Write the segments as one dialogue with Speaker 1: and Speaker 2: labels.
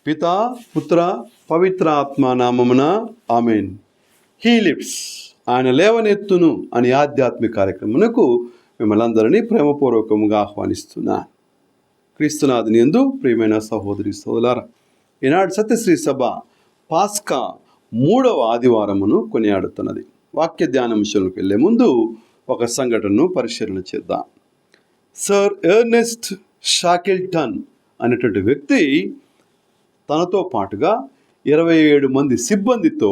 Speaker 1: పితా పుత్ర పవిత్ర ఆత్మ నామమున ఆమెన్. హీ లిఫ్ట్స్, ఆయన లేవనెత్తును అని ఆధ్యాత్మిక కార్యక్రమమునకు మిమ్మల్ని అందరినీ ప్రేమపూర్వకముగా ఆహ్వానిస్తున్నాను. క్రీస్తునాథుని యందు ప్రియమైన సహోదరి సోదరులారా, ఈనాడు సత్యశ్రీ సభ పాస్కా 3వ ఆదివారమును కొనియాడుతున్నది. వాక్య ధ్యానాంశంలోకి వెళ్ళే ముందు ఒక సంఘటనను పరిశీలన చేద్దాం. సర్ ఎర్నెస్ట్ షాకిల్టన్ అనేటువంటి వ్యక్తి తనతో పాటుగా 27 మంది సిబ్బందితో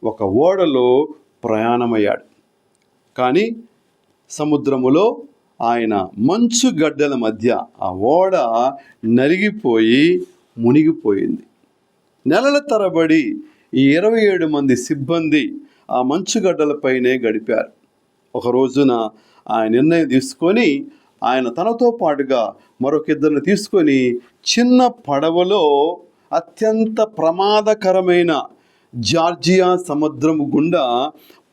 Speaker 1: ఒక ఓడలో ప్రయాణమయ్యాడు. కానీ సముద్రములో ఆయన మంచు గడ్డల మధ్య ఆ ఓడ నలిగిపోయి మునిగిపోయింది. నెలల తరబడి ఈ 27 మంది సిబ్బంది ఆ మంచుగడ్డలపైనే గడిపారు. ఒక రోజున ఆయన నిర్ణయం తీసుకొని ఆయన తనతో పాటుగా మరొక ఇద్దరిని తీసుకొని చిన్న పడవలో అత్యంత ప్రమాదకరమైన జార్జియా సముద్రము గుండా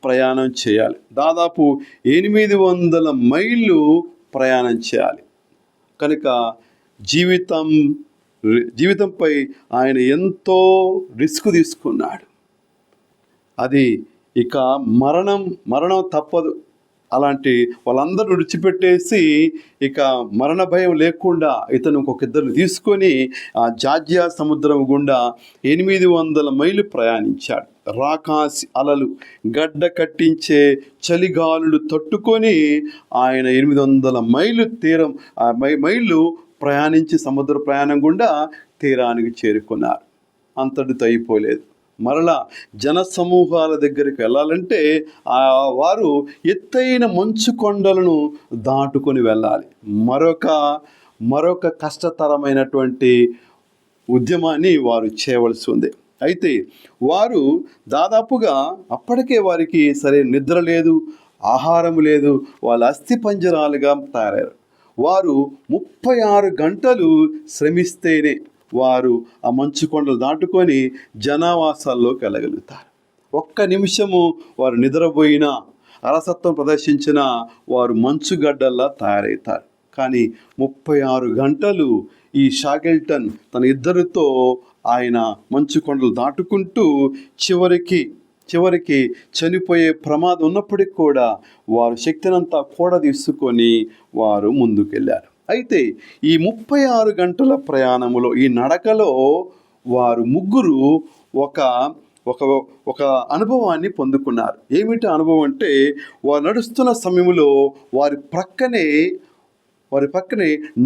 Speaker 1: ప్రయాణం చేయాలి. దాదాపు 800 మైళ్ళు ప్రయాణం చేయాలి. కనుక జీవితంపై ఆయన ఎంతో రిస్క్ తీసుకున్నాడు. అది ఇక మరణం తప్పదు. అలాంటి వాళ్ళందరూ విడిచిపెట్టేసి ఇక మరణ భయం లేకుండా ఇతను ఇంకొక ఇద్దరిని తీసుకొని ఆ జార్జియా సముద్రం గుండా 800 మైళ్ళు ప్రయాణించాడు. రాకాసి అలలు, గడ్డ కట్టించే చలిగాలులు తట్టుకొని ఆయన 800 మైళ్ళు ప్రయాణించి సముద్ర ప్రయాణం గుండా తీరానికి చేరుకున్నారు. అంతటితో అయిపోలేదు. మరలా జన సమూహాల దగ్గరికి వెళ్ళాలంటే వారు ఎత్తైన మంచు కొండలను దాటుకొని వెళ్ళాలి. మరొక కష్టతరమైనటువంటి ఉద్యమాన్ని వారు చేయవలసి ఉంది. అయితే వారు దాదాపుగా అప్పటికే వారికి సరైన నిద్ర లేదు, ఆహారం లేదు, వాళ్ళ అస్థి పంజరాలుగా తయారయ్యారు. వారు 36 గంటలు శ్రమిస్తేనే వారు ఆ మంచు కొండలు దాటుకొని జనావాసాల్లోకి వెళ్ళగలుగుతారు. ఒక్క నిమిషము వారు నిద్రపోయినా, అలసత్వం ప్రదర్శించినా వారు మంచుగడ్డల్లా తయారవుతారు. కానీ 36 గంటలు ఈ షాకిల్టన్ తన ఇద్దరితో ఆయన మంచు కొండలు దాటుకుంటూ చివరికి చనిపోయే ప్రమాదం ఉన్నప్పటికీ కూడా వారు శక్తినంతా కూడా తీసుకొని వారు ముందుకెళ్ళారు. అయితే ఈ 36 గంటల ప్రయాణములో, ఈ నడకలో వారు ముగ్గురు ఒక అనుభవాన్ని పొందుకున్నారు. ఏమిటి అనుభవం అంటే, వారు నడుస్తున్న సమయంలో వారి ప్రక్కనే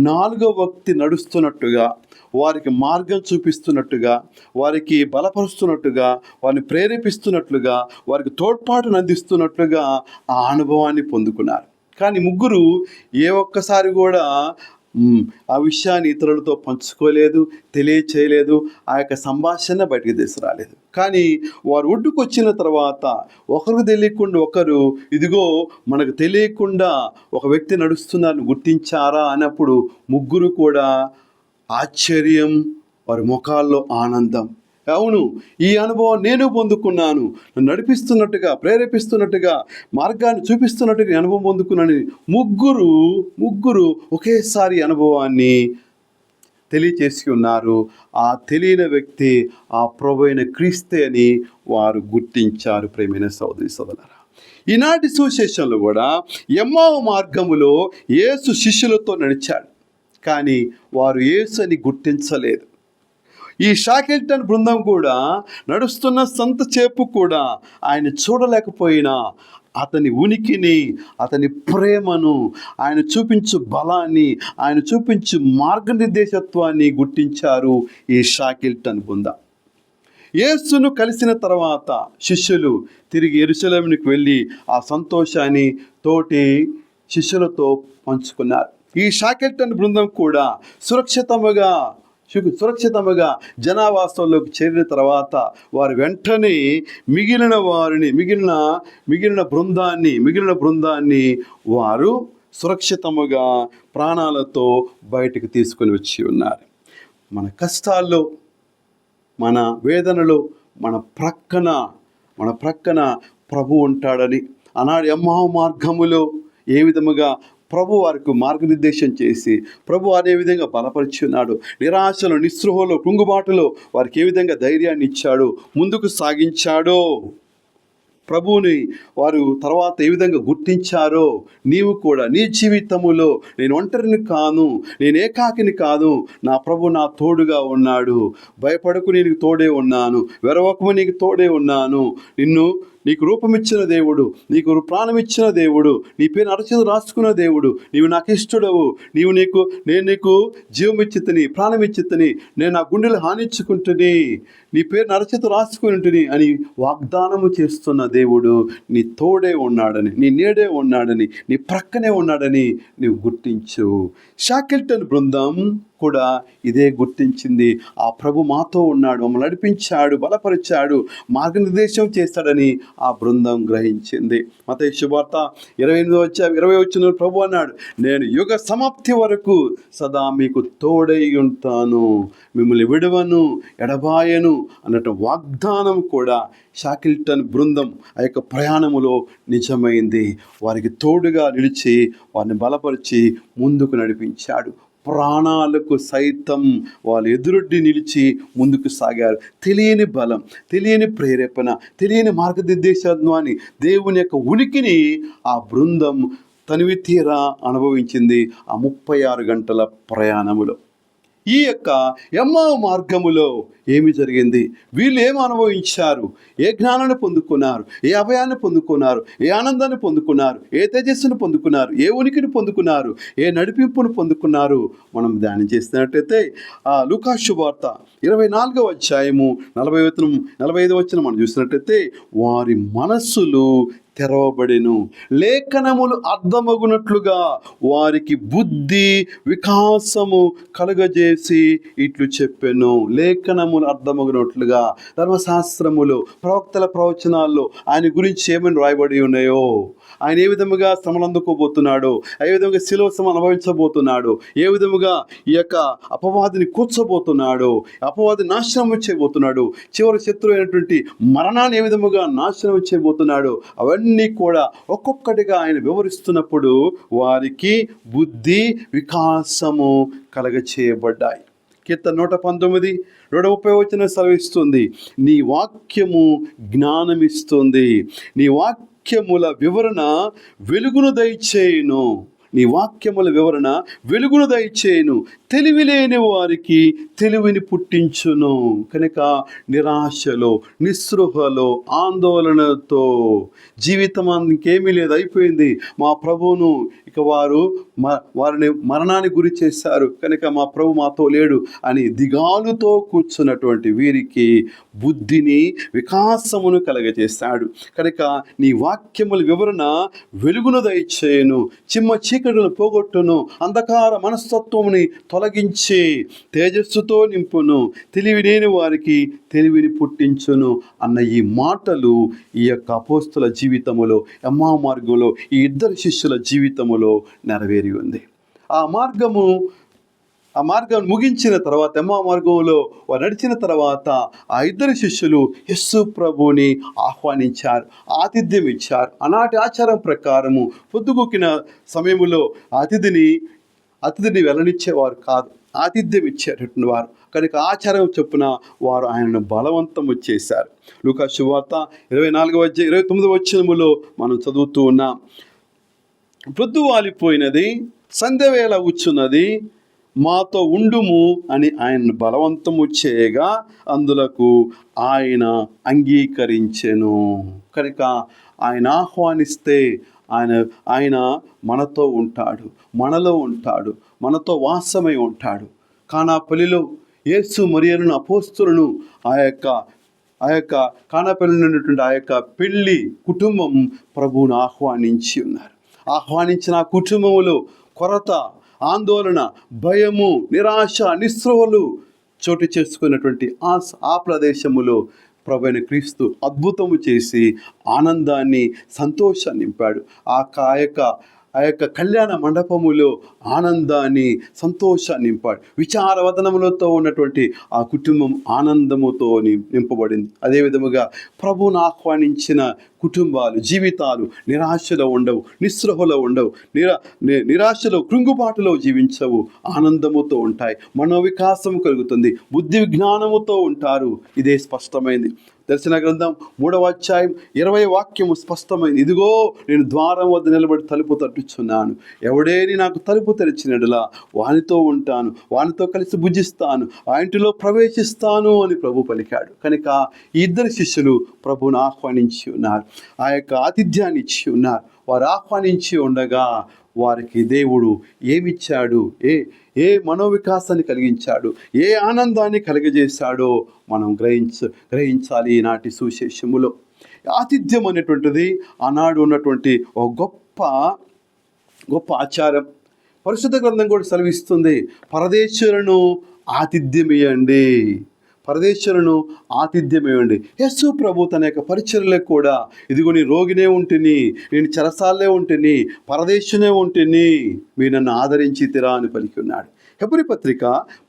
Speaker 1: 4వ వ్యక్తి నడుస్తున్నట్టుగా, వారికి మార్గం చూపిస్తున్నట్టుగా, వారికి బలపరుస్తున్నట్టుగా, వారిని ప్రేరేపిస్తున్నట్లుగా, వారికి తోడ్పాటును అందిస్తున్నట్లుగా ఆ అనుభవాన్ని పొందుకున్నారు. కానీ ముగ్గురు ఏ ఒక్కసారి కూడా ఆ విషయాన్ని ఇతరులతో పంచుకోలేదు, తెలియచేయలేదు, ఆ యొక్క సంభాషణ బయటికి తీసుకురాలేదు. కానీ వారు ఒడ్డుకు వచ్చిన తర్వాత ఒకరికి తెలియకుండా ఒకరు, ఇదిగో మనకు తెలియకుండా ఒక వ్యక్తి నడుస్తున్నారని గుర్తించారా అన్నప్పుడు ముగ్గురు కూడా ఆశ్చర్యం, వారి ముఖాల్లో ఆనందం. అవును, ఈ అనుభవం నేను పొందుకున్నాను, నన్ను నడిపిస్తున్నట్టుగా, ప్రేరేపిస్తున్నట్టుగా, మార్గాన్ని చూపిస్తున్నట్టుగా అనుభవం పొందుకున్నాను. ముగ్గురు ఒకేసారి అనుభవాన్ని తెలియచేసి ఉన్నారు. ఆ తెలియని వ్యక్తి ఆ ప్రభువైన క్రీస్తే అని వారు గుర్తించారు. ప్రియమైన సోదరి సోదరులారా, ఈనాటి సువిశేషంలో కూడా ఎమ్మావు మార్గములో యేసు శిష్యులతో నడిచాడు. కానీ వారు యేసు అని గుర్తించలేదు. ఈ షాకిల్టన్ బృందం కూడా నడుస్తున్న సంతసేపు కూడా ఆయన చూడలేకపోయినా అతని ఉనికిని, అతని ప్రేమను, ఆయన చూపించు బలాన్ని, ఆయన చూపించు మార్గనిర్దేశత్వాన్ని గుర్తించారు ఈ షాకిల్టన్ బృందం. యేసును కలిసిన తర్వాత శిష్యులు తిరిగి యెరూషలేమునికి వెళ్ళి ఆ సంతోషాన్ని తోటి శిష్యులతో పంచుకున్నారు. ఈ షాకిల్టన్ బృందం కూడా సురక్షితంగా జనావాసంలోకి చేరిన తర్వాత వారు వెంటనే మిగిలిన బృందాన్ని వారు సురక్షితముగా ప్రాణాలతో బయటకు తీసుకొని వచ్చి ఉన్నారు. మన కష్టాల్లో, మన వేదనలో మన ప్రక్కన ప్రభు ఉంటాడని, ఆనాడు ఎమ్మావు మార్గములో ఏ విధముగా ప్రభు వారికి మార్గనిర్దేశం చేసి ప్రభు అదే విధంగా బలపరిచి ఉన్నాడు. నిరాశలో, నిస్పృహలో, కృంగుబాటులో వారికి ఏ విధంగా ధైర్యాన్ని ఇచ్చాడు, ముందుకు సాగించాడో, ప్రభువుని వారు తర్వాత ఏ విధంగా గుర్తించారో నీవు కూడా నీ జీవితములో నేను ఒంటరిని కాను, నేను ఏకాకిని కాదు, నా ప్రభు నా తోడుగా ఉన్నాడు, భయపడకు నీకు తోడే ఉన్నాను, వెరవకము నీకు తోడే ఉన్నాను, నీకు రూపమిచ్చిన దేవుడు, నీకు ప్రాణమిచ్చిన దేవుడు, నీ పేరు అరచేతులు రాసుకున్న దేవుడు, నీవు నాకు ఇష్టడవు, నేను నీకు జీవమిచ్చితిని, ప్రాణమిచ్చితిని, నేను నా గుండెలు హానిచ్చుకుంటుని, నీ పేరు అరచేతులు రాసుకుని అని వాగ్దానము చేస్తున్న దేవుడు నీ తోడే ఉన్నాడని, నీ నీడే ఉన్నాడని, నీ ప్రక్కనే ఉన్నాడని నీవు గుర్తించు. షాకెల్టన్ బృందం కూడా ఇదే గుర్తించింది. ఆ ప్రభు మాతో ఉన్నాడు, మమ్మల్ని నడిపించాడు, బలపరిచాడు, మార్గనిర్దేశం చేస్తాడని ఆ బృందం గ్రహించింది. మత్తయి శుభవార్త 28 ప్రభు అన్నాడు, నేను యుగ సమాప్తి వరకు సదా మీకు తోడై ఉంటాను, మిమ్మల్ని విడవను, ఎడబాయను అన్నట్టు వాగ్దానం కూడా షాకిల్టన్ బృందం ఆ యొక్క ప్రయాణములో నిజమైంది. వారికి తోడుగా నిలిచి వారిని బలపరిచి ముందుకు నడిపించాడు. ప్రాణాలకు సైతం వాళ్ళు ఎదురొడ్డి నిలిచి ముందుకు సాగారు. తెలియని బలం, తెలియని ప్రేరేపణ, తెలియని మార్గనిర్దేశాన్ని, దేవుని యొక్క ఉనికిని ఆ బృందం తనివి తీరా అనుభవించింది ఆ 36 గంటల ప్రయాణములో. ఈ యొక్క ఎమ్మావు మార్గములో ఏమి జరిగింది, వీళ్ళు ఏమి అనుభవించారు, ఏ జ్ఞానాన్ని పొందుకున్నారు, ఏ అభయాన్ని పొందుకున్నారు, ఏ ఆనందాన్ని పొందుకున్నారు, ఏ తేజస్సును పొందుకున్నారు, ఏ ఉనికిని పొందుకున్నారు, ఏ నడిపింపును పొందుకున్నారు, మనం ధ్యానం చేసినట్టయితే లూకా శుభవార్త 24వ అధ్యాయము 45 వచనం మనం చూసినట్టయితే, వారి మనస్సులు తెరవబడెను, లేఖనములు అర్థమగునట్లుగా వారికి బుద్ధి వికాసము కలుగజేసి ఇట్లు చెప్పెను. లేఖనములు అర్థమగునట్లుగా, ధర్మశాస్త్రములు, ప్రవక్తల ప్రవచనాల్లో ఆయన గురించి ఏమని రాయబడి ఉన్నాయో, ఆయన ఏ విధముగా శ్రమలు అందుకోబోతున్నాడో, ఏ విధంగా శిలువ శ్రమ అనుభవించబోతున్నాడో, ఏ విధముగా ఈ యొక్క అపవాదిని కూర్చోబోతున్నాడో, అపవాది నాశనం చేయబోతున్నాడు, చివరి శత్రువు అయినటువంటి మరణాన్ని ఏ విధముగా నాశనం చేయబోతున్నాడో, అవన్నీ కూడా ఒక్కొక్కటిగా ఆయన వివరిస్తున్నప్పుడు వారికి బుద్ధి వికాసము కలగచేయబడ్డాయి. కీర్తన 119 2:30 వచనం సెలవిస్తుంది, నీ వాక్యము జ్ఞానమిస్తుంది, నీ వాక్యముల వివరణ వెలుగును దయచేయును, నీ వాక్యముల వివరణ వెలుగును దయచేయును, తెలివి లేని వారికి తెలివిని పుట్టించును. కనుక నిరాశలో, నిస్పృహలో, ఆందోళనతో జీవితం ఇంకేమీ లేదు, అయిపోయింది, మా ప్రభువును ఇక వారిని మరణానికి గురి చేశారు కనుక మా ప్రభు మాతో లేడు అని దిగాలుతో కూర్చున్నటువంటి వీరికి బుద్ధిని వికాసమును కలగజేస్తాడు. కనుక నీ వాక్యముల వివరణ వెలుగును దయచేయును, చిమ్మ చీకటును పోగొట్టును, అంధకార మనస్తత్వముని తొలగించి తేజస్సుతో నింపును, తెలివి లేని వారికి తెలివిని పుట్టించును అన్న ఈ మాటలు ఈ యొక్క అపోస్తుల జీవితములో, ఎమ్మావు మార్గంలో ఈ ఇద్దరు శిష్యుల జీవితములో నెరవేరి ఉంది. ఆ మార్గం ముగించిన తర్వాత, ఎమ్మావు మార్గంలో వారు నడిచిన తర్వాత ఆ ఇద్దరు శిష్యులు యేసు ప్రభువుని ఆహ్వానించారు, ఆతిథ్యం ఇచ్చారు. ఆనాటి ఆచారం ప్రకారము పొద్దుగూకిన సమయంలో అతిథిని వెళ్ళనిచ్చేవారు కాదు, ఆతిథ్యం ఇచ్చేటటువంటి వారు. కనుక ఆచారం చొప్పున వారు ఆయనను బలవంతము చేశారు. లూకా శుభవార్త 24వ వచనములో మనం చదువుతూ ఉన్నాం, ప్రొద్దు వాలిపోయినది, సంధ్యవేళ వచ్చున్నది, మాతో ఉండుము అని ఆయనను బలవంతము చేయగా అందులకు ఆయన అంగీకరించెను. కనుక ఆయన ఆహ్వానిస్తే ఆయన మనతో ఉంటాడు, మనలో ఉంటాడు, మనతో వాసమై ఉంటాడు. కానాపల్లిలో యేసు మరియలను అపోస్తులను ఆ యొక్క కానాపల్లిలో ఉన్నటువంటి ఆ యొక్క పెళ్లి కుటుంబం ప్రభువును ఆహ్వానించి ఉన్నారు. ఆహ్వానించిన ఆ కుటుంబములో కొరత, ఆందోళన, భయము, నిరాశ, నిస్పృహలు చోటు చేసుకున్నటువంటి ఆ ప్రదేశములో ప్రభువైన క్రీస్తు అద్భుతము చేసి ఆనందాన్ని, సంతోషాన్ని నింపాడు. ఆ యొక్క కళ్యాణ మండపములో ఆనందాన్ని, సంతోషాన్ని నింపాడు. విచారవదనములతో ఉన్నటువంటి ఆ కుటుంబం ఆనందముతో నింపబడింది. అదేవిధముగా ప్రభువును ఆహ్వానించిన కుటుంబాలు, జీవితాలు నిరాశలో ఉండవు, నిస్పృహలో ఉండవు, నిరాశలో కృంగుబాటులో జీవించవు, ఆనందముతో ఉంటాయి, మనోవికాసం కలుగుతుంది, బుద్ధి విజ్ఞానముతో ఉంటారు. ఇదే స్పష్టమైంది. దర్శన గ్రంథం 3వ అధ్యాయం 20వ వాక్యము స్పష్టమైంది. ఇదిగో నేను ద్వారం వద్ద నిలబడి తలుపు తట్టుచున్నాను, ఎవడేని నాకు తలుపు తెరిచినట్లా వానితో ఉంటాను, వానితో కలిసి భుజిస్తాను, ఆ ఇంటిలో ప్రవేశిస్తాను అని ప్రభు పలికాడు. కనుక ఈ ఇద్దరు శిష్యులు ప్రభువును ఆహ్వానించి ఉన్నారు, ఆ యొక్క ఆతిథ్యాన్ని ఇచ్చి ఉన్నారు. వారు ఆహ్వానించి ఉండగా వారికి దేవుడు ఏమిచ్చాడు, ఏ మనోవికాసాన్ని కలిగించాడు, ఏ ఆనందాన్ని కలిగజేశాడో మనం గ్రహించాలి. ఈనాటి సువిశేషములో ఆతిథ్యం అనేటువంటిది ఆనాడు ఉన్నటువంటి ఒక గొప్ప ఆచారం. పరిశుద్ధ గ్రంథం కూడా సెలవిస్తుంది, పరదేశులను ఆతిథ్యమియండి, పరదేశులను ఆతిథ్యమివ్వండి. యేసు ప్రభు తన యొక్క పరిచర్యలకు కూడా, ఇదిగో నీ రోగినే ఉంటిని, నేను చెరసాలే ఉంటిని, పరదేశునే ఉంటిని, మీరు నన్ను ఆదరించి తిరా అని పలికి ఉన్నాడు. హెబ్రీ పత్రిక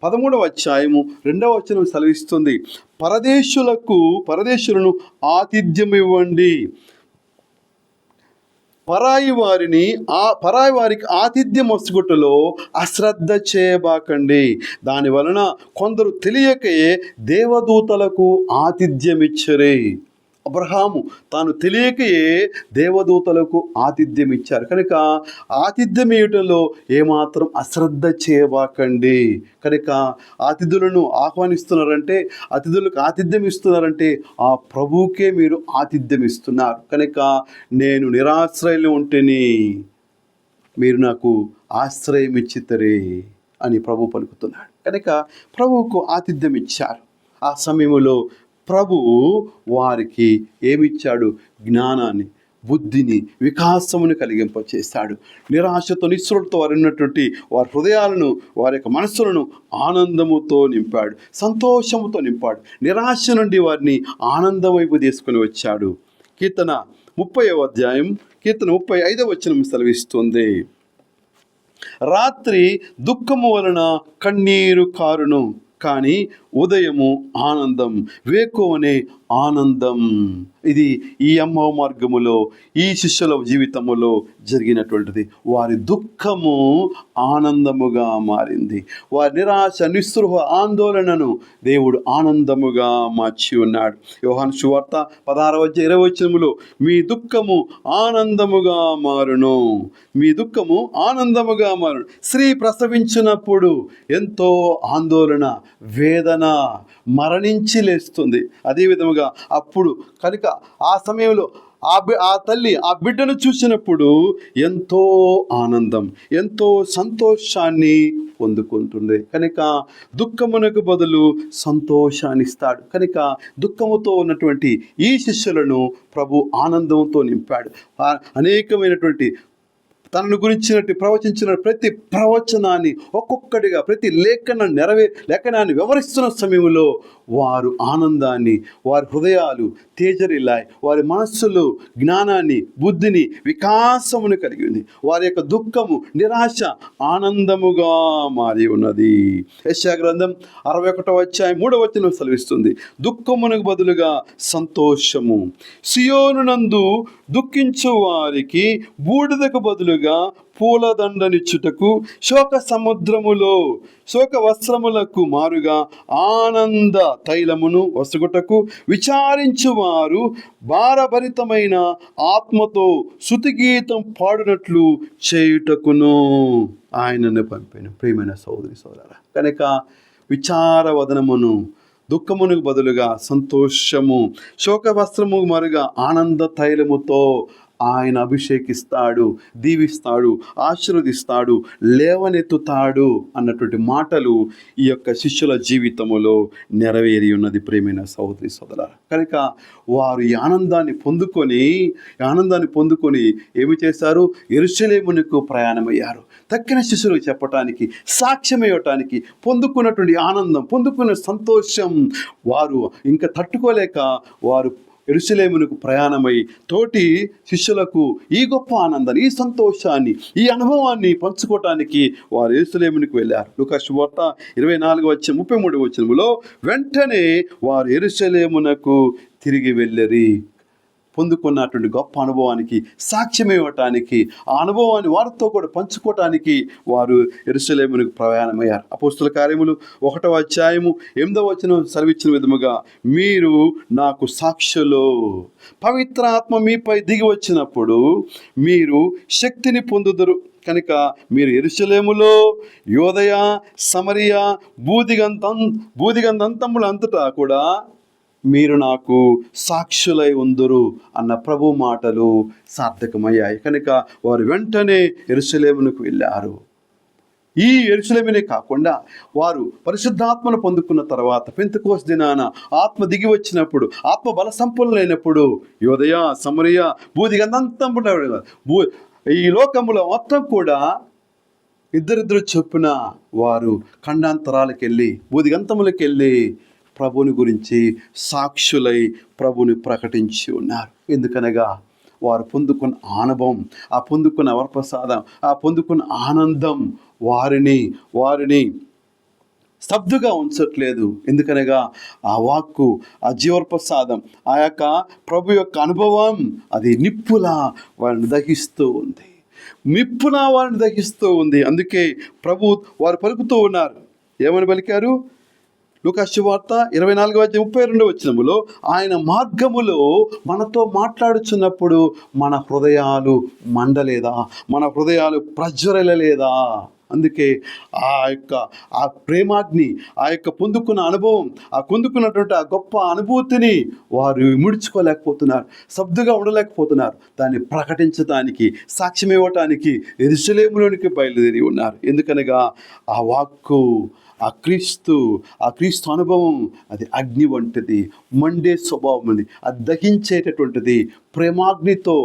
Speaker 1: 13వ అధ్యాయము 2వ వచనం సెలవిస్తుంది, పరదేశులను ఆతిథ్యమివ్వండి, పరాయి వారికి ఆతిథ్యం వస్తుగుట్టలో అశ్రద్ధ చేయబాకండి. దాని వలన కొందరు తెలియకే దేవదూతలకు ఆతిథ్యం ఇచ్చరే. అబ్రహాము తాను తెలియకయే దేవదూతలకు ఆతిథ్యం ఇచ్చారు. కనుక ఆతిథ్యం ఇవ్వటంలో ఏమాత్రం అశ్రద్ధ చేయబాకండి. కనుక అతిథులను ఆహ్వానిస్తున్నారంటే, అతిథులకు ఆతిథ్యం ఇస్తున్నారంటే ఆ ప్రభువుకే మీరు ఆతిథ్యం ఇస్తున్నారు. కనుక నేను నిరాశ్రయంలో ఉంటేనే మీరు నాకు ఆశ్రయం ఇచ్చితరే అని ప్రభు పలుకుతున్నాడు. కనుక ప్రభువుకు ఆతిథ్యం ఇచ్చారు. ఆ సమయంలో ప్రభువు వారికి ఏమిచ్చాడు? జ్ఞానాన్ని, బుద్ధిని, వికాసమును కలిగింపచేశాడు. నిరాశతో నిస్పృహతో వారు ఉన్నటువంటి వారి హృదయాలను, వారి యొక్క మనస్సులను ఆనందముతో నింపాడు, సంతోషముతో నింపాడు. నిరాశ నుండి వారిని ఆనందం వైపు తీసుకుని వచ్చాడు. కీర్తన 30వ అధ్యాయం 35వ వచనం సెలవిస్తుంది, రాత్రి దుఃఖము వలన కన్నీరు కారును, కానీ ఉదయము ఆనందం, వేకువనే ఆనందం. ఇది ఈ అమ్మవ మార్గములో, ఈ శిష్యుల జీవితములో జరిగినటువంటిది. వారి దుఃఖము ఆనందముగా మారింది. వారి నిరాశ, నిస్పృహ, ఆందోళనను దేవుడు ఆనందముగా మార్చి ఉన్నాడు. యోహాను సువార్త 16వ అధ్యాయం 20వ వచనములో, మీ దుఃఖము ఆనందముగా మారును, మీ దుఃఖము ఆనందముగా మారును. స్త్రీ ప్రసవించినప్పుడు ఎంతో ఆందోళన, వేదన, మరణించి లేస్తుంది. అదేవిధముగా అప్పుడు కనుక ఆ సమయంలో ఆ తల్లి ఆ బిడ్డను చూసినప్పుడు ఎంతో ఆనందం, ఎంతో సంతోషాన్ని పొందుకుంటుంది. కనుక దుఃఖమునకు బదులు సంతోషాన్ని ఇస్తాడు. కనుక దుఃఖముతో ఉన్నటువంటి ఈ శిష్యులను ప్రభు ఆనందంతో నింపాడు. అనేకమైనటువంటి తనను గురించినట్టు ప్రవచించిన ప్రతి ప్రవచనాన్ని ఒక్కొక్కటిగా, ప్రతి లేఖనాన్ని వివరిస్తున్న సమయంలో వారు ఆనందాన్ని, వారి హృదయాలు తేజరిల్లాయి, వారి మనస్సులు జ్ఞానాన్ని, బుద్ధిని, వికాసమును కలిగి ఉంది. వారి యొక్క దుఃఖము, నిరాశ ఆనందముగా మారి ఉన్నది. యెషయా గ్రంథం 61వ అధ్యాయం 3వ వచనం సెలవిస్తుంది, దుఃఖమునకు బదులుగా సంతోషము, సియోనునందు దుఃఖించు వారికి బూడిదకు బదులుగా పూలదండనిచ్చుటకు, శోక సముద్రములో శోక వస్త్రములకు మారుగా ఆనంద తైలమును వసుగుటకు, విచారించువారు భారభరితమైన ఆత్మతో స్తుతిగీతం పాడునట్లు చేయుటకును ఆయనను పంపాను. ప్రియమైన సోదరి సోదరులారా, కనుక విచారవదనమును, దుఃఖమునకు బదులుగా సంతోషము, శోక వస్త్రము మరుగా ఆనంద తైలముతో ఆయన అభిషేకిస్తాడు, దీవిస్తాడు, ఆశీర్వదిస్తాడు, లేవనెత్తుతాడు అన్నటువంటి మాటలు ఈ యొక్క శిష్యుల జీవితములో నెరవేరి ఉన్నది. ప్రియమైన సహోదరి సోదరులారా, కనుక వారు ఈ ఆనందాన్ని పొందుకొని ఏమి చేశారు? యెరూషలేమునకు ప్రయాణమయ్యారు. తక్కిన శిష్యులకు చెప్పటానికి, సాక్ష్యం ఇవ్వటానికి, పొందుకున్నటువంటి ఆనందం, పొందుకున్న సంతోషం వారు ఇంకా తట్టుకోలేక వారు యెరూషలేమునకు ప్రయాణమై తోటి శిష్యులకు ఈ గొప్ప ఆనందాన్ని, ఈ సంతోషాన్ని, ఈ అనుభవాన్ని పంచుకోవటానికి వారు యెరూషలేమునకు వెళ్ళారు. లూకా సువార్త 24వ అధ్యాయం 33వ వచనములో, వెంటనే వారు యెరూషలేమునకు తిరిగి వెళ్ళిరి. పొందుకున్నటువంటి గొప్ప అనుభవానికి సాక్ష్యం ఇవ్వటానికి, ఆ అనుభవాన్ని వారితో కూడా పంచుకోవటానికి వారు యెరూషలేమునకు ప్రయాణమయ్యారు. అపోస్తుల కార్యములు 1వ అధ్యాయము 8వ వచనం సెలవిచ్చిన విధముగా, మీరు నాకు సాక్షులు. పవిత్ర ఆత్మ మీపై దిగి వచ్చినప్పుడు మీరు శక్తిని పొందుదురు కనుక మీరు యెరూషలేములో, యోదయ, సమరయ, భూదిగంధంతముల అంతటా కూడా మీరు నాకు సాక్షులై ఉందురు అన్న ప్రభు మాటలు సార్థకమయ్యాయి. కనుక వారు వెంటనే యెరూషలేమునకు వెళ్ళారు. ఈ యెరూషలేమునే కాకుండా వారు పరిశుద్ధాత్మను పొందుకున్న తర్వాత పెంతెకోస్తు దినాన ఆత్మ దిగి వచ్చినప్పుడు, ఆత్మ బల సంపన్నులైనప్పుడు యోదయ, సమరయ, భూదిగంధంతముల ఈ లోకములో మొత్తం కూడా ఇద్దరిద్దరు చొప్పున వారు ఖండాంతరాలకు వెళ్ళి, భూదిగంతములకు వెళ్ళి ప్రభుని గురించి సాక్షులై ప్రభుని ప్రకటించి ఉన్నారు. ఎందుకనగా వారు పొందుకున్న అనుభవం, ఆ పొందుకున్న వరప్రసాదం, ఆ పొందుకున్న ఆనందం వారిని స్తబ్దుగా ఉంచట్లేదు. ఎందుకనగా ఆ వాక్కు, ఆ జీవప్రసాదం, ఆ యొక్క ప్రభు యొక్క అనుభవం అది నిప్పులా వారిని దహిస్తూ ఉంది, నిప్పులా వారిని దహిస్తూ ఉంది. అందుకే ప్రభు వారు పలుకుతూ ఉన్నారు. ఏమని పలికారు? లూకా సువార్త 24:32 వచనములో, ఆయన మార్గములో మనతో మాట్లాడుచున్నప్పుడు మన హృదయాలు మండలేదా, మన హృదయాలు ప్రజ్వరలేదా? అందుకే ఆ ప్రేమాగ్ని, ఆ యొక్క పొందుకున్న అనుభవం, ఆ పొందుకున్నటువంటి ఆ గొప్ప అనుభూతిని వారు ముడుచుకోలేకపోతున్నారు, శబ్దుగా ఉండలేకపోతున్నారు. దాన్ని ప్రకటించడానికి, సాక్ష్యం ఇవ్వటానికి యెరూషలేములోనికి బయలుదేరి ఉన్నారు. ఎందుకనగా ఆ వాక్కు, ఆ క్రీస్తు అనుభవం అది అగ్ని వంటిది, మండే స్వభావం అది, అది దహించేటటువంటిది. ప్రేమాగ్నితో,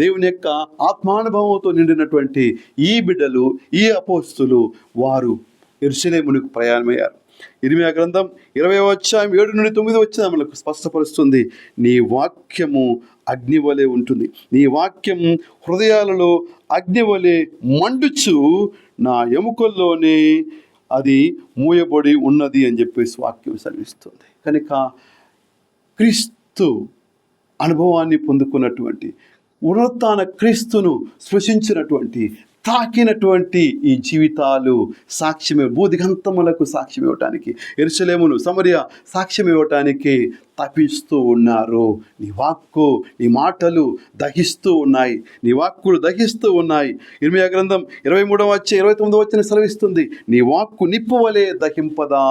Speaker 1: దేవుని యొక్క ఆత్మానుభవంతో నిండినటువంటి ఈ బిడ్డలు, ఈ అపోస్తులు వారు యెరూషలేమునకు ప్రయాణమయ్యారు. ఇర్మీయా గ్రంథం 20వ అధ్యాయం 7 నుండి 9 వచ్చిన మనకు స్పష్టపరుస్తుంది. నీ వాక్యము అగ్ని వలె ఉంటుంది, నీ వాక్యం హృదయాలలో అగ్ని వలె మండుచు నా ఎముకల్లోనే అది మూయబడి ఉన్నది అని చెప్పేసి వాక్యం సెలవిస్తుంది. కనుక క్రీస్తు అనుభవాన్ని పొందుకున్నటువంటి, పునరుత్థాన క్రీస్తును స్పృశించినటువంటి, తాకినటువంటి ఈ జీవితాలు సాక్ష్యమే, భూదిగంతములకు సాక్ష్యం ఇవ్వటానికి, యెరూషలేమును, సమరయ సాక్ష్యం ఇవ్వటానికి తపిస్తూ ఉన్నారు. నీ వాక్కు, నీ మాటలు దహిస్తూ ఉన్నాయి, నీ వాక్కులు దహిస్తూ ఉన్నాయి. ఇర్మీయా గ్రంథం 23వ అధ్యాయం 29వ వచనం సెలవిస్తుంది, నీ వాక్కు నిప్పు వలె దహింపదా,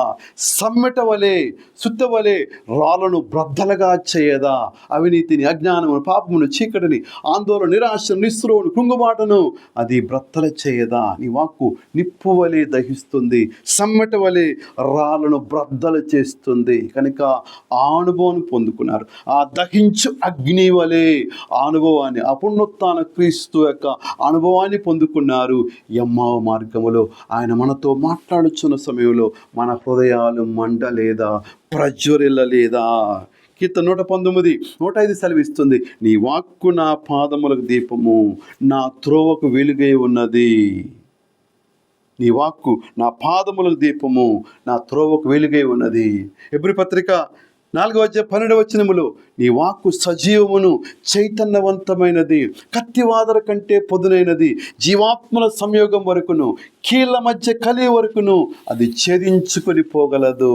Speaker 1: సమ్మెట వలె, సుత్త వలె రాళ్ళను బ్రద్దలుగా చేయదా, అవినీతిని, అజ్ఞానమును, పాపమును, చీకటిని, ఆందోళన, నిరాశ, నిస్పృహను, కృంగుబాటును అది బ్రద్దలు చేయదా. నీ వాక్కు నిప్పు వలె దహిస్తుంది, సమ్మెట వలె రాళ్ళను బ్రద్దలు చేస్తుంది. కనుక అనుభవాన్ని పొందుకున్నారు. ఆ దహించు అగ్ని వలె అనుభవాన్ని, ఆ పునరుత్థాన క్రీస్తు యొక్క అనుభవాన్ని పొందుకున్నారు. ఎమ్మావు మార్గములో ఆయన మనతో మాట్లాడుచున్న సమయంలో మన హృదయాలు మండలేదా, ప్రజ్వరిల్లలేదా? కీర్తన 119:105 సెలవిస్తుంది, నీ వాక్కు నా పాదములకు దీపము, నా త్రోవకు వెలుగై ఉన్నది. నీ వాక్కు నా పాదములకు దీపము, నా త్రోవకు వెలుగై ఉన్నది. హెబ్రీ పత్రిక 4వ అధ్యాయం 12వ వచనములో, నీ వాక్కు సజీవమును, చైతన్యవంతమైనది, కత్తివాదర కంటే పొదునైనది, జీవాత్మల సంయోగం వరకును, కీళ్ళ మధ్య కలియ వరకును అది ఛేదించుకొని పోగలదు.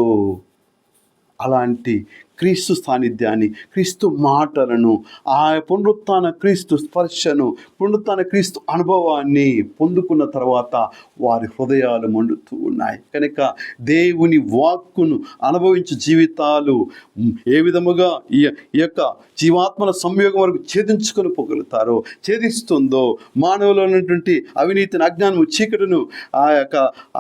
Speaker 1: అలాంటి క్రీస్తు సాన్నిధ్యాన్ని, క్రీస్తు మాటలను, ఆ పునరుత్థాన క్రీస్తు స్పర్శను, పునరుత్థాన క్రీస్తు అనుభవాన్ని పొందుకున్న తర్వాత వారి హృదయాలు మండుతూ ఉన్నాయి. కనుక దేవుని వాక్కును అనుభవించే జీవితాలు ఏ విధముగా ఈ యొక్క జీవాత్మల సంయోగం వరకు ఛేదించుకొని పోగలుగుతారో, ఛేదిస్తుందో, మానవులో ఉన్నటువంటి అవినీతిని, అజ్ఞానము, చీకటును, ఆ యొక్క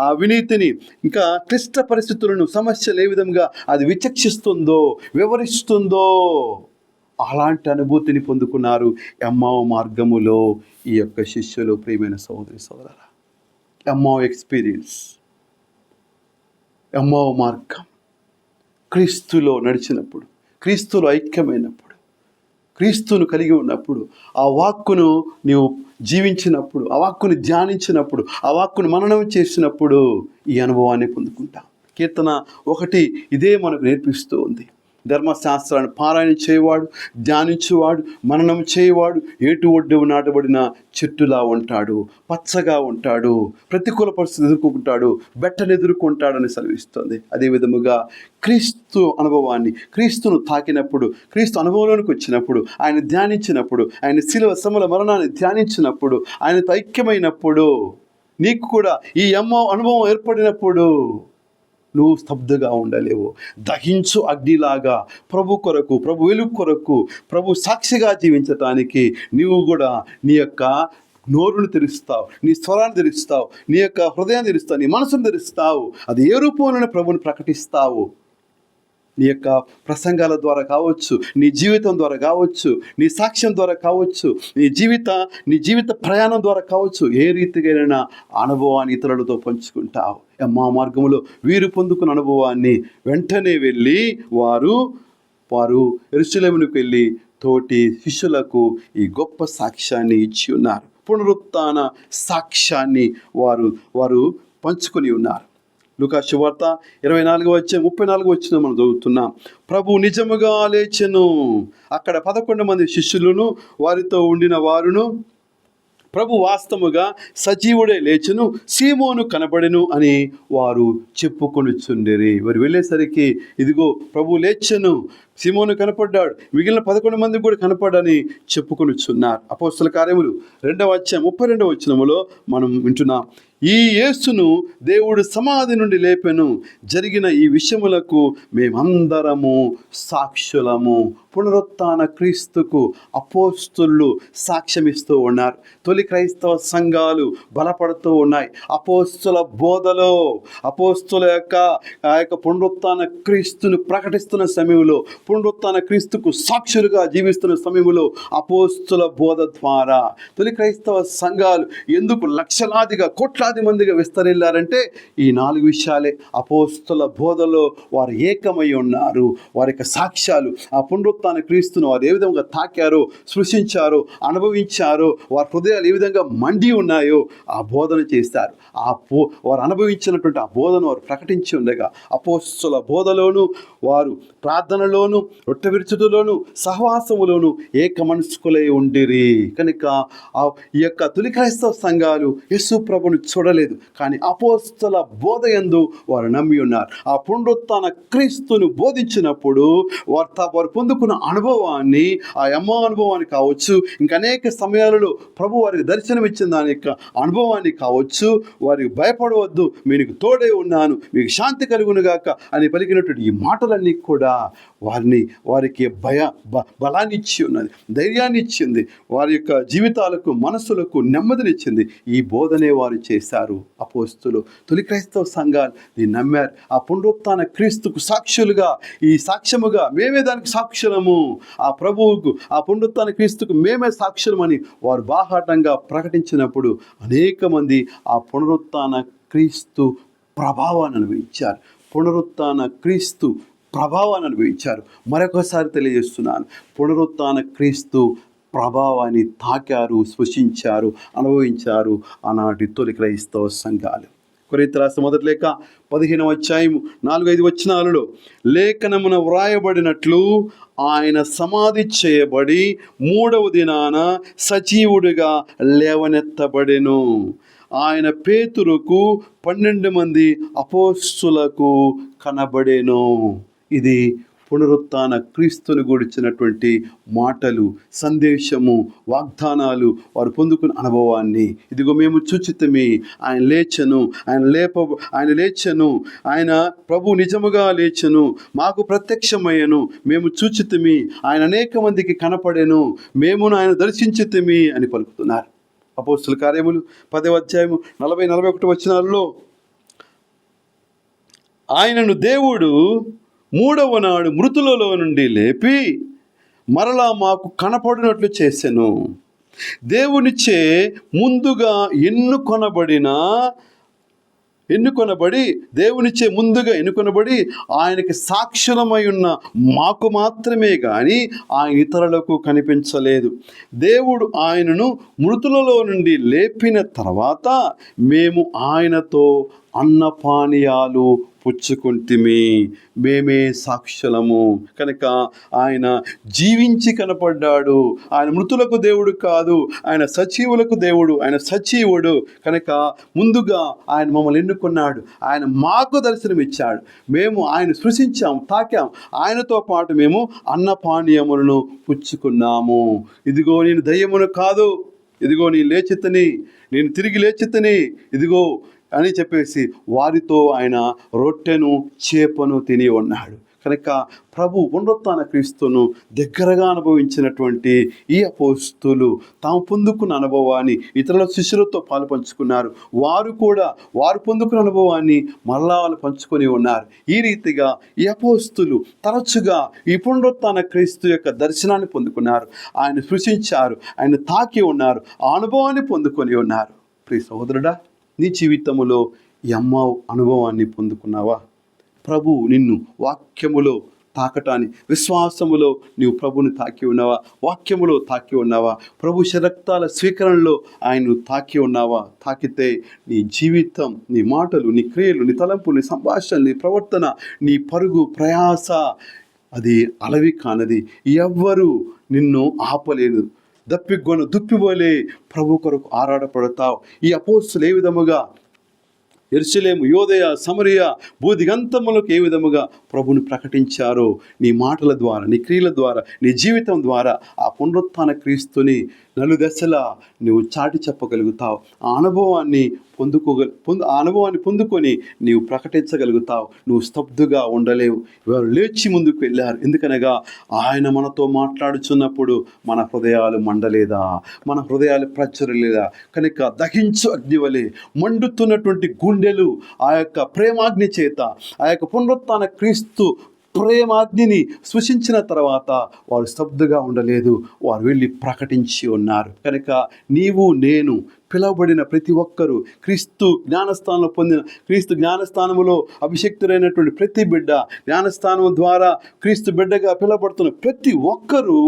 Speaker 1: అవినీతిని, ఇంకా క్లిష్ట పరిస్థితులను, సమస్యలు ఏ విధంగా అది విచక్షిస్తుందో, వివరిస్తుందో, అలాంటి అనుభూతిని పొందుకున్నారు ఎమ్మావు మార్గములో ఈ యొక్క శిష్యులు. ప్రియమైన సహోదరి సోదరులారా, ఎమ్మావు ఎక్స్పీరియన్స్, ఎమ్మావు మార్గం, క్రీస్తులో నడిచినప్పుడు, క్రీస్తులో ఐక్యమైనప్పుడు, క్రీస్తును కలిగి ఉన్నప్పుడు, ఆ వాక్కును నీవు జీవించినప్పుడు, ఆ వాక్కును ధ్యానించినప్పుడు, ఆ వాక్కును మననం చేసినప్పుడు ఈ అనుభవాన్ని పొందుకుంటాం. కీర్తన 1 ఇదే మనకు నేర్పిస్తూ ఉంది. ధర్మశాస్త్రాన్ని పారాయణ చేయవాడు, ధ్యానించేవాడు, మననం చేయవాడు ఏటు ఒడ్డు నాటబడిన చెట్టులా ఉంటాడు, పచ్చగా ఉంటాడు, ప్రతికూల పరిస్థితి ఎదుర్కొంటాడు, బెట్టను ఎదుర్కొంటాడని సెలవిస్తుంది. అదే విధముగా క్రీస్తు అనుభవాన్ని, క్రీస్తును తాకినప్పుడు, క్రీస్తు అనుభవంలోనికి వచ్చినప్పుడు, ఆయన ధ్యానించినప్పుడు, ఆయన శిలువ శ్రమల మరణాన్ని ధ్యానించినప్పుడు, ఆయనతో ఐక్యమైనప్పుడు, నీకు కూడా ఈ అనుభవం ఏర్పడినప్పుడు నువ్వు స్తబ్దుగా ఉండలేవు. దహించు అగ్నిలాగా ప్రభు కొరకు, ప్రభు వెలుగు కొరకు, ప్రభు సాక్షిగా జీవించటానికి నీవు కూడా నీ యొక్క నోరును తెరుస్తావు, నీ స్వరాన్ని తెరుస్తావు, నీ యొక్క హృదయాన్ని తెరుస్తావు, నీ మనసును తెరుస్తావు. అది ఏ రూపంలోనే ప్రభుని ప్రకటిస్తావు. నీ యొక్క ప్రసంగాల ద్వారా కావచ్చు, నీ జీవితం ద్వారా కావచ్చు, నీ సాక్ష్యం ద్వారా కావచ్చు, నీ జీవిత ప్రయాణం ద్వారా కావచ్చు, ఏ రీతిగా అనుభవాన్ని ఇతరులతో పంచుకుంటావు. మా మార్గంలో వీరు పొందుకున్న అనుభవాన్ని వెంటనే వెళ్ళి వారు యెరూషలేమునకు వెళ్ళి తోటి శిష్యులకు ఈ గొప్ప సాక్ష్యాన్ని ఇచ్చి ఉన్నారు. పునరుత్థాన సాక్ష్యాన్ని వారు పంచుకొని ఉన్నారు. లూకా సువార్త 24:34 మనం చదువుతున్నాం. ప్రభు నిజముగా లేచెను. అక్కడ 11 మంది శిష్యులను వారితో ఉండిన వారును ప్రభు వాస్తవముగా సజీవుడే లేచెను, సీమోను కనబడెను అని వారు చెప్పుకొనుచుండిరి. వారు వెళ్ళేసరికి ఇదిగో ప్రభు లేచెను, సీమోను కనపడ్డాడు, మిగిలిన 11 మంది కూడా కనపడని చెప్పుకొనుచున్నారు. అపోస్తల కార్యములు 2:32 మనం వింటున్నాం. ఈ యేసును దేవుడు సమాధి నుండి లేపెను, జరిగిన ఈ విషయములకు మేమందరము సాక్షులము. పునరుత్థాన క్రీస్తుకు అపోస్తులు సాక్ష్యమిస్తూ ఉన్నారు. తొలి క్రైస్తవ సంఘాలు బలపడుతూ ఉన్నాయి. అపోస్తుల బోధలో, అపోస్తుల యొక్క పునరుత్థాన క్రీస్తును ప్రకటిస్తున్న సమయంలో, పునరుత్థాన క్రీస్తుకు సాక్షులుగా జీవిస్తున్న సమయంలో అపోస్తుల బోధ ద్వారా తొలి క్రైస్తవ సంఘాలు ఎందుకు లక్షలాదిగా, కోట్లాది మందిగా విస్తరిల్లారంటే ఈ 4 విషయాలే. అపోస్తుల బోధలో వారు ఏకమై ఉన్నారు. వారి యొక్క సాక్ష్యాలు, ఆ పునరుత్థాన క్రీస్తును వారు ఏ విధంగా తాకారో, స్పృశించారో, అనుభవించారో, వారి హృదయాలు ఏ విధంగా మండి ఉన్నాయో ఆ బోధన చేశారు. వారు అనుభవించినటువంటి ఆ బోధను వారు ప్రకటించి ఉండగా అపోస్తుల బోధలోను, వారు ప్రార్థనలోను, రొట్టె విరుచుటలోను, సహవాసములోను ఏక మనస్కులై ఉండిరి. కనుక ఈ యొక్క తొలి క్రైస్తవ సంఘాలు యేసు ప్రభును చూడలేదు, కానీ అపోస్తల బోధ యందు వారు నమ్మి ఉన్నారు. ఆ పునరుత్థాన క్రీస్తును బోధించినప్పుడు వారు పొందుకున్న అనుభవాన్ని, ఆ అనుభవాన్ని కావచ్చు, ఇంకా అనేక సమయాలలో ప్రభు వారికి దర్శనమిచ్చిన దాని యొక్క అనుభవాన్ని కావచ్చు, వారికి భయపడవద్దు, మీకు తోడే ఉన్నాను, మీకు శాంతి కలుగునుగాక అని పలికినటువంటి ఈ మాటలన్నీ కూడా వారికి బలాన్ని ఇచ్చి ఉన్నది, ధైర్యాన్ని ఇచ్చింది, వారి యొక్క జీవితాలకు, మనస్సులకు నెమ్మదినిచ్చింది. ఈ బోధనే వారు చేశారు. అపోస్తులు, తొలి క్రైస్తవ సంఘాలు దీన్ని నమ్మారు. ఆ పునరుత్థాన క్రీస్తుకు సాక్షులుగా, ఈ సాక్ష్యముగా మేమే దానికి సాక్షులము, ఆ ప్రభువుకు, ఆ పునరుత్థాన క్రీస్తుకు మేమే సాక్షులమని వారు బాహాటంగా ప్రకటించినప్పుడు అనేక మంది ఆ పునరుత్థాన క్రీస్తు ప్రభావాన్ని అనుభవించారు. పునరుత్థాన క్రీస్తు ప్రభావాన్ని అనుభవించారు. మరొకసారి తెలియజేస్తున్నాను, పునరుత్థాన క్రీస్తు ప్రభావాన్ని తాకారు, స్పృశించారు, అనుభవించారు ఆనాటి తొలి క్రైస్తవ సంఘాలు. కొరింథీయులకు రాసిన మొదటి లేఖ 15:4-5 లేఖనమున వ్రాయబడినట్లు ఆయన సమాధి చేయబడి 3వ దినాన సజీవుడిగా లేవనెత్తబడెను. ఆయన పేతురుకు 12 మంది అపోస్తులకు కనబడెను. ఇది పునరుత్థాన క్రీస్తుని గురించినటువంటి మాటలు, సందేశము, వాగ్దానాలు, వారు పొందుకున్న అనుభవాన్ని. ఇదిగో మేము చూచితిమి, ఆయన లేచెను, ఆయన లేచెను, ఆయన ప్రభు నిజముగా లేచెను, మాకు ప్రత్యక్షమయ్యను, మేము చూచితిమి, ఆయన అనేక మందికి కనపడెను, మేము ఆయన దర్శించితిమి అని పలుకుతున్నారు. అపోస్తుల కార్యములు 10:40-41 ఆయనను దేవుడు 3వ నాడు మృతులలో నుండి లేపి మరలా మాకు కనపడినట్లు చేసెను. దేవునిచే ముందుగా ఎన్నుకొనబడి ఆయనకి సాక్షులమై ఉన్న మాకు మాత్రమే కానీ ఆయన ఇతరులకు కనిపించలేదు. దేవుడు ఆయనను మృతులలో నుండి లేపిన తర్వాత మేము ఆయనతో అన్నపానీయాలు పుచ్చుకుంటిమి, మేమే సాక్షులము. కనుక ఆయన జీవించి కనపడ్డాడు. ఆయన మృతులకు దేవుడు కాదు, ఆయన సజీవులకు దేవుడు, ఆయన సజీవుడు. కనుక ముందుగా ఆయన మమ్మల్ని ఎన్నుకున్నాడు, ఆయన మాకు దర్శనమిచ్చాడు. మేము ఆయన సృష్టించాం, తాకాం. ఆయనతో పాటు మేము అన్నపానీయములను పుచ్చుకున్నాము. ఇదిగో నేను దయ్యమును కాదు, ఇదిగో నీ లేచితని, నేను తిరిగి లేచితని, ఇదిగో అని చెప్పేసి వారితో ఆయన రొట్టెను చేపను తిని ఉన్నాడు. కనుక ప్రభు పునరుత్థాన క్రీస్తును దగ్గరగా అనుభవించినటువంటి ఈ అపోస్తులు తాము పొందుకున్న అనుభవాన్ని ఇతరుల శిష్యులతో పాలుపంచుకున్నారు. వారు పొందుకున్న అనుభవాన్ని మరలా వాళ్ళు పంచుకొని ఉన్నారు. ఈ రీతిగా ఈ అపోస్తులు తరచుగా ఈ పునరుత్థాన క్రీస్తు యొక్క దర్శనాన్ని పొందుకున్నారు. ఆయన సృష్టించారు, ఆయన తాకి ఉన్నారు, ఆ అనుభవాన్ని పొందుకొని ఉన్నారు. ప్రియ సహోదరుడా, నీ జీవితంలో ఈ అనుభవాన్ని పొందుకున్నావా? ప్రభు నిన్ను వాక్యములో తాకటాన్ని, విశ్వాసములో నీవు ప్రభుని తాకి ఉన్నావా? వాక్యములో తాకి ఉన్నావా? ప్రభు రక్తాల స్వీకరణలో ఆయన తాకి ఉన్నావా? తాకితే నీ జీవితం, నీ మాటలు, నీ క్రియలు, నీ తలంపులు, నీ సంభాషణ, నీ ప్రవర్తన, నీ పరుగు ప్రయాస అది అలవి కానది. ఎవ్వరూ నిన్ను ఆపలేదు. దుప్పివలే ప్రభు కొరకు ఆరాటపడతావు. ఈ అపోస్తులు ఏ విధముగా యెరూషలేము, యోదయ, సమరయ, భూదిగంతములకు ఏ విధముగా ప్రభుని ప్రకటించారో నీ మాటల ద్వారా, నీ క్రియల ద్వారా, నీ జీవితం ద్వారా ఆ పునరుత్థాన క్రీస్తుని నలుదశలా నువ్వు చాటి చెప్పగలుగుతావు. ఆ అనుభవాన్ని పొందుకొని నీవు ప్రకటించగలుగుతావు. నువ్వు స్తబ్దుగా ఉండలేవు. వారు లేచి ముందుకు వెళ్ళారు. ఎందుకనగా ఆయన మనతో మాట్లాడుచున్నప్పుడు మన హృదయాలు మండలేదా? మన హృదయాలు ప్రజ్వరలేదా? కనుక దహించు అగ్నివలే మండుతున్నటువంటి గుండెలు ఆ యొక్క ప్రేమాగ్ని చేత, ఆ యొక్క పునరుత్థాన క్రీస్తు ప్రేమాగ్నిని సృష్టించిన తర్వాత వారు స్తబ్దుగా ఉండలేదు, వారు వెళ్ళి ప్రకటించి ఉన్నారు. కనుక నీవు నేను పిలువబడిన ప్రతి ఒక్కరూ, క్రీస్తు జ్ఞానస్థానములో అభిషక్తులైనటువంటి ప్రతి బిడ్డ, జ్ఞానస్థానం ద్వారా క్రీస్తు బిడ్డగా పిలువబడుతున్న ప్రతి ఒక్కరూ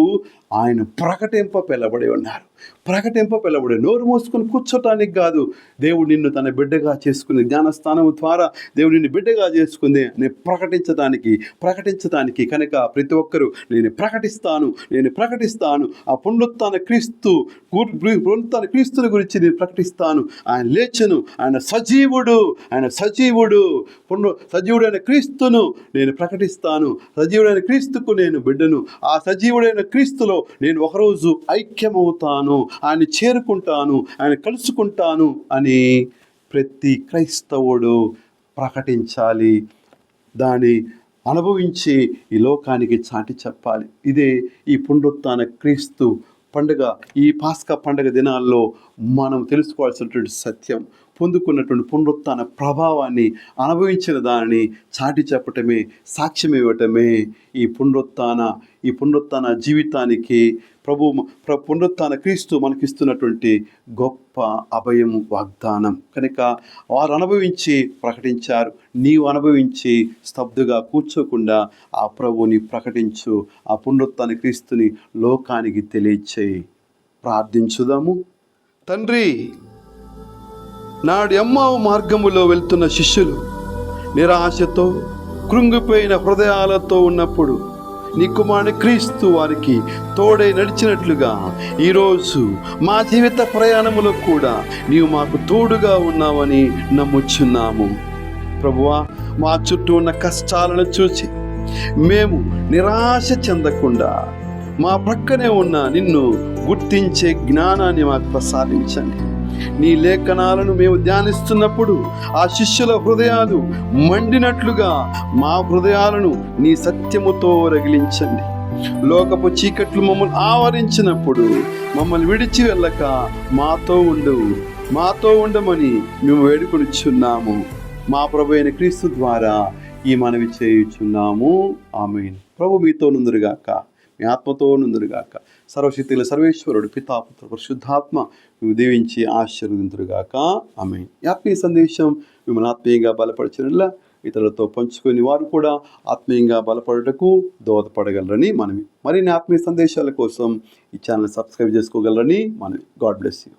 Speaker 1: ఆయన పిలువబడి ఉన్నారు. పిలువబడి నోరు మూసుకొని కూర్చోటానికి కాదు, దేవుడు నిన్ను తన బిడ్డగా చేసుకుని, జ్ఞానస్థానం ద్వారా దేవుడు నిన్ను బిడ్డగా చేసుకుంది నేను ప్రకటించడానికి. కనుక ప్రతి ఒక్కరూ నేను ప్రకటిస్తాను ఆ పునరుత్థాన క్రీస్తుని గురించి నేను ప్రకటిస్తాను. ఆయన లేచెను, ఆయన సజీవుడు సజీవుడైన క్రీస్తును నేను ప్రకటిస్తాను. సజీవుడైన క్రీస్తుకు నేను బిడ్డను. ఆ సజీవుడైన క్రీస్తులో నేను ఒకరోజు ఐక్యమవుతాను, ఆయన చేరుకుంటాను, ఆయన కలుసుకుంటాను అని ప్రతి క్రైస్తవుడు ప్రకటించాలి. దాన్ని అనుభవించి ఈ లోకానికి చాటి చెప్పాలి. ఇదే ఈ పునరుత్థాన క్రీస్తు పండుగ, ఈ పాస్కా పండుగ దినాల్లో మనం తెలుసుకోవాల్సినటువంటి సత్యం. పొందుకున్నటువంటి పునరుత్థాన ప్రభావాన్ని, అనుభవించిన దానిని చాటి చెప్పటమే, సాక్ష్యం ఇవ్వటమే ఈ పునరుత్థాన జీవితానికి పునరుత్థాన క్రీస్తు మనకిస్తున్నటువంటి గొప్ప అభయం, వాగ్దానం. కనుక వారు అనుభవించి ప్రకటించారు. నీవు అనుభవించి స్తబ్దుగా కూర్చోకుండా ఆ ప్రభువుని ప్రకటించు. ఆ పునరుత్థాన క్రీస్తుని లోకానికి తెలియచేయి. ప్రార్థించుదాము. తండ్రి, నాడు ఎమ్మావు మార్గములో వెళ్తున్న శిష్యులు నిరాశతో, కృంగిపోయిన హృదయాలతో ఉన్నప్పుడు నీ కుమారుని క్రీస్తు వారికి తోడై నడిచినట్లుగా ఈరోజు మా జీవిత ప్రయాణములో కూడా నీవు మాకు తోడుగా ఉన్నావని నమ్ముచున్నాము. ప్రభువా, మా చుట్టూ ఉన్న కష్టాలను చూసి మేము నిరాశ చెందకుండా మా ప్రక్కనే ఉన్న నిన్ను గుర్తించే జ్ఞానాన్ని మాకు ప్రసాదించండి. నీ లేఖనాలను మేము ధ్యానిస్తున్నప్పుడు ఆ శిష్యుల హృదయాలు మండినట్లుగా మా హృదయాలను నీ సత్యముతో రగిలించండి. లోకపు చీకట్లు మమ్మల్ని ఆవరించినప్పుడు మమ్మల్ని విడిచి వెళ్ళక మాతో ఉండమని మేము వేడుకొనిచున్నాము. మా ప్రభు అయిన క్రీస్తు ద్వారా ఈ మనవి చేయుచున్నాము. ఆమేన్. ప్రభు మీతో నుందురుగాక, మీ ఆత్మతో నుందురుగాక. సర్వశక్తుల సర్వేశ్వరుడు పితా, పుత్ర, పరిశుద్ధాత్మ మేము దీవించి ఆశీర్వదింతురుగాక. ఆమేన్. ఆత్మీయ సందేశం మిమ్మల్ని ఆత్మీయంగా బలపరచడంలా ఇతరులతో పంచుకొని వారు కూడా ఆత్మీయంగా బలపడటకు దోహదపడగలరని మనవి. మరిన్ని ఆత్మీయ సందేశాల కోసం ఈ ఛానల్ సబ్స్క్రైబ్ చేసుకోగలరని మనవి. God bless you.